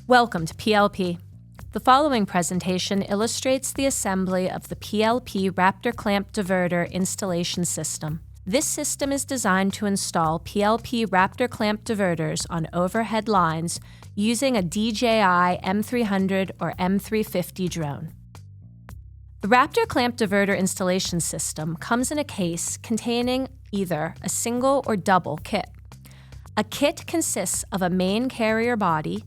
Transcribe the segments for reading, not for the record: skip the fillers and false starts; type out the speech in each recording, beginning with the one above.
Welcome to PLP. The following presentation illustrates the assembly of the PLP RAPTOR clamp diverter installation system. This system is designed to install PLP RAPTOR clamp diverters on overhead lines using a DJI M300 or M350 drone. The RAPTOR clamp diverter installation system comes in a case containing either a single or double kit. A kit consists of a main carrier body,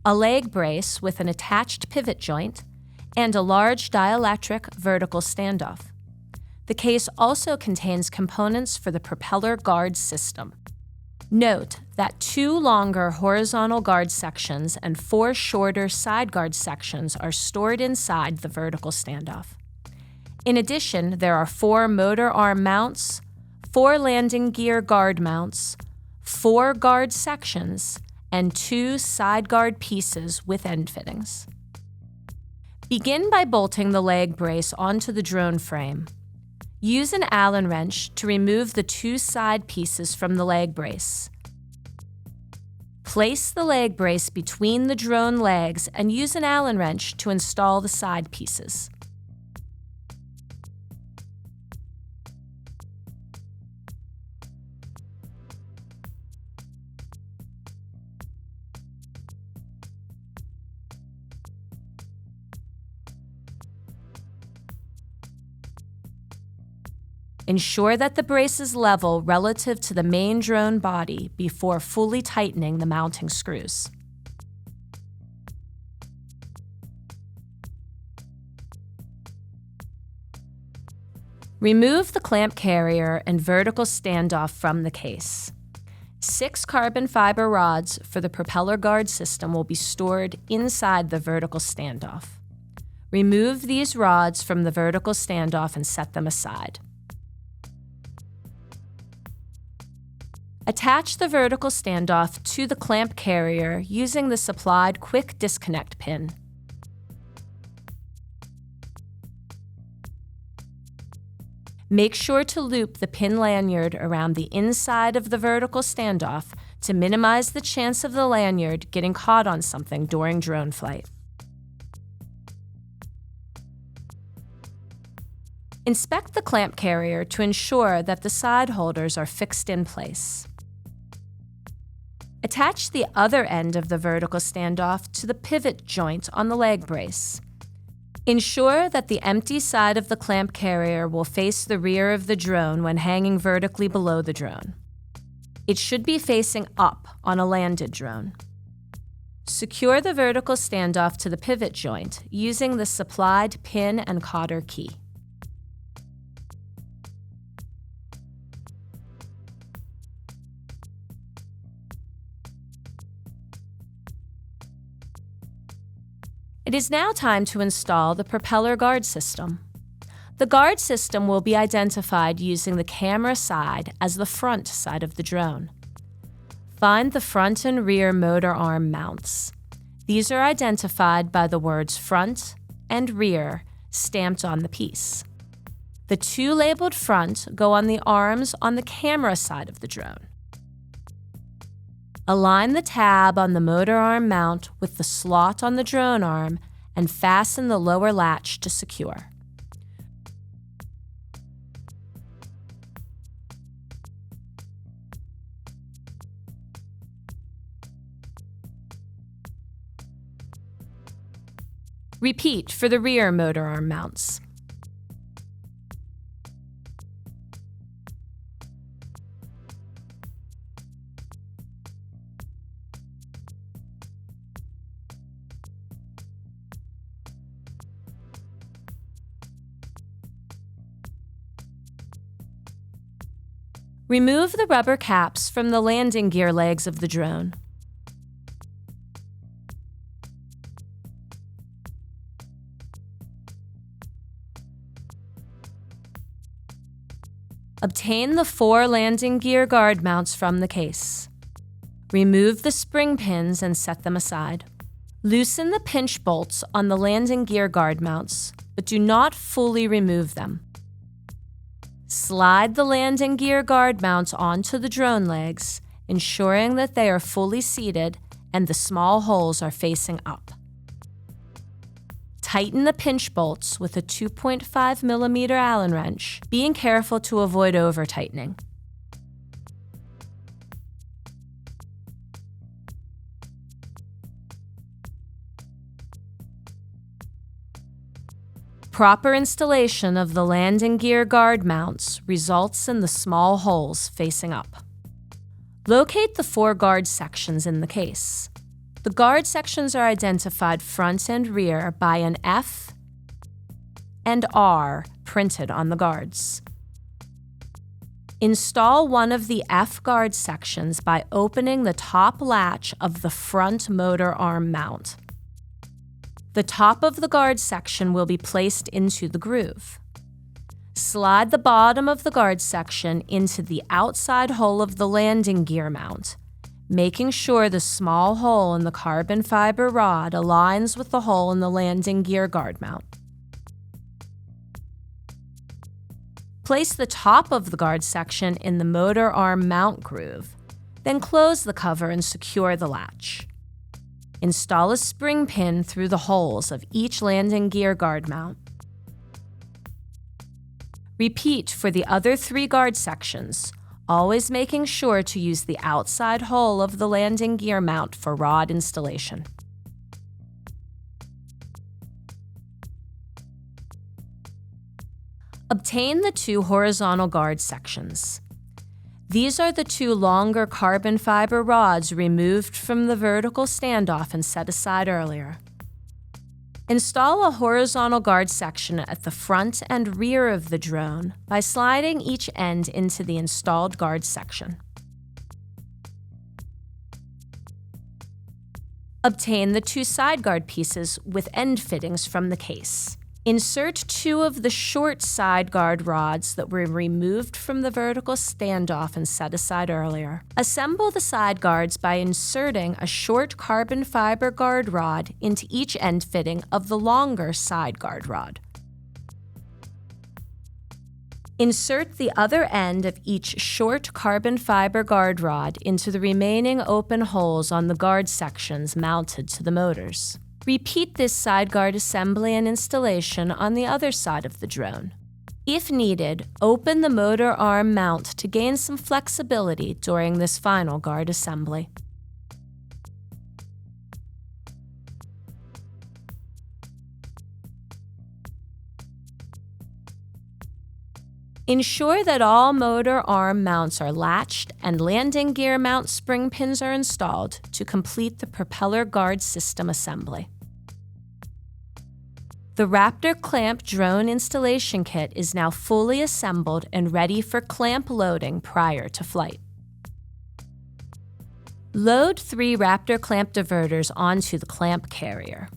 a leg brace with an attached pivot joint, and a large dielectric vertical standoff. The case also contains components for the propeller guard system. Note that 2 longer horizontal guard sections and 4 shorter side guard sections are stored inside the vertical standoff. In addition, there are 4 motor arm mounts, 4 landing gear guard mounts, 4 guard sections, and 2 side guard pieces with end fittings. Begin by bolting the leg brace onto the drone frame. Use an Allen wrench to remove the 2 side pieces from the leg brace. Place the leg brace between the drone legs and use an Allen wrench to install the side pieces. Ensure that the brace is level relative to the main drone body before fully tightening the mounting screws. Remove the clamp carrier and vertical standoff from the case. 6 carbon fiber rods for the propeller guard system will be stored inside the vertical standoff. Remove these rods from the vertical standoff and set them aside. Attach the vertical standoff to the clamp carrier using the supplied quick disconnect pin. Make sure to loop the pin lanyard around the inside of the vertical standoff to minimize the chance of the lanyard getting caught on something during drone flight. Inspect the clamp carrier to ensure that the side holders are fixed in place. Attach the other end of the vertical standoff to the pivot joint on the leg brace. Ensure that the empty side of the clamp carrier will face the rear of the drone when hanging vertically below the drone. It should be facing up on a landed drone. Secure the vertical standoff to the pivot joint using the supplied pin and cotter key. It is now time to install the propeller guard system. The guard system will be identified using the camera side as the front side of the drone. Find the front and rear motor arm mounts. These are identified by the words front and rear stamped on the piece. The 2 labeled front go on the arms on the camera side of the drone. Align the tab on the motor arm mount with the slot on the drone arm and fasten the lower latch to secure. Repeat for the rear motor arm mounts. Remove the rubber caps from the landing gear legs of the drone. Obtain the 4 landing gear guard mounts from the case. Remove the spring pins and set them aside. Loosen the pinch bolts on the landing gear guard mounts, but do not fully remove them. Slide the landing gear guard mounts onto the drone legs, ensuring that they are fully seated and the small holes are facing up. Tighten the pinch bolts with a 2.5 millimeter Allen wrench, being careful to avoid over-tightening. Proper installation of the landing gear guard mounts results in the small holes facing up. Locate the 4 guard sections in the case. The guard sections are identified front and rear by an F and R printed on the guards. Install one of the F guard sections by opening the top latch of the front motor arm mount. The top of the guard section will be placed into the groove. Slide the bottom of the guard section into the outside hole of the landing gear mount, making sure the small hole in the carbon fiber rod aligns with the hole in the landing gear guard mount. Place the top of the guard section in the motor arm mount groove, then close the cover and secure the latch. Install a spring pin through the holes of each landing gear guard mount. Repeat for the other 3 guard sections, always making sure to use the outside hole of the landing gear mount for rod installation. Obtain the 2 horizontal guard sections. These are the 2 longer carbon fiber rods removed from the vertical standoff and set aside earlier. Install a horizontal guard section at the front and rear of the drone by sliding each end into the installed guard section. Obtain the 2 side guard pieces with end fittings from the case. Insert 2 of the short side guard rods that were removed from the vertical standoff and set aside earlier. Assemble the side guards by inserting a short carbon fiber guard rod into each end fitting of the longer side guard rod. Insert the other end of each short carbon fiber guard rod into the remaining open holes on the guard sections mounted to the motors. Repeat this side guard assembly and installation on the other side of the drone. If needed, open the motor arm mount to gain some flexibility during this final guard assembly. Ensure that all motor arm mounts are latched and landing gear mount spring pins are installed to complete the propeller guard system assembly. The Raptor clamp drone installation kit is now fully assembled and ready for clamp loading prior to flight. Load 3 Raptor clamp diverters onto the clamp carrier.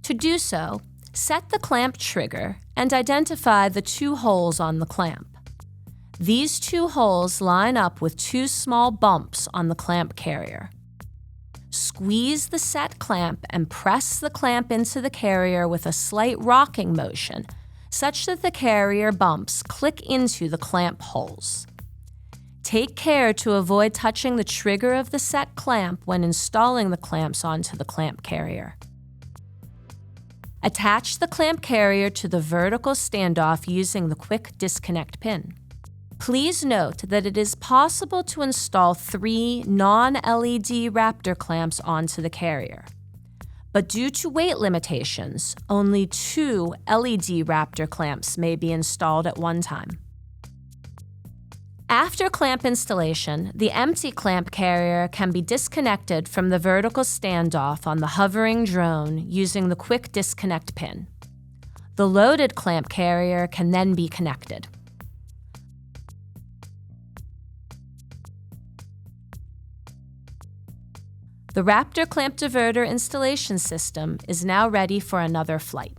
To do so, set the clamp trigger and identify the 2 holes on the clamp. These 2 holes line up with 2 small bumps on the clamp carrier. Squeeze the set clamp and press the clamp into the carrier with a slight rocking motion, such that the carrier bumps click into the clamp holes. Take care to avoid touching the trigger of the set clamp when installing the clamps onto the clamp carrier. Attach the clamp carrier to the vertical standoff using the quick disconnect pin. Please note that it is possible to install 3 non-LED Raptor clamps onto the carrier. But due to weight limitations, only 2 LED Raptor clamps may be installed at one time. After clamp installation, the empty clamp carrier can be disconnected from the vertical standoff on the hovering drone using the quick disconnect pin. The loaded clamp carrier can then be connected. The Raptor clamp diverter installation system is now ready for another flight.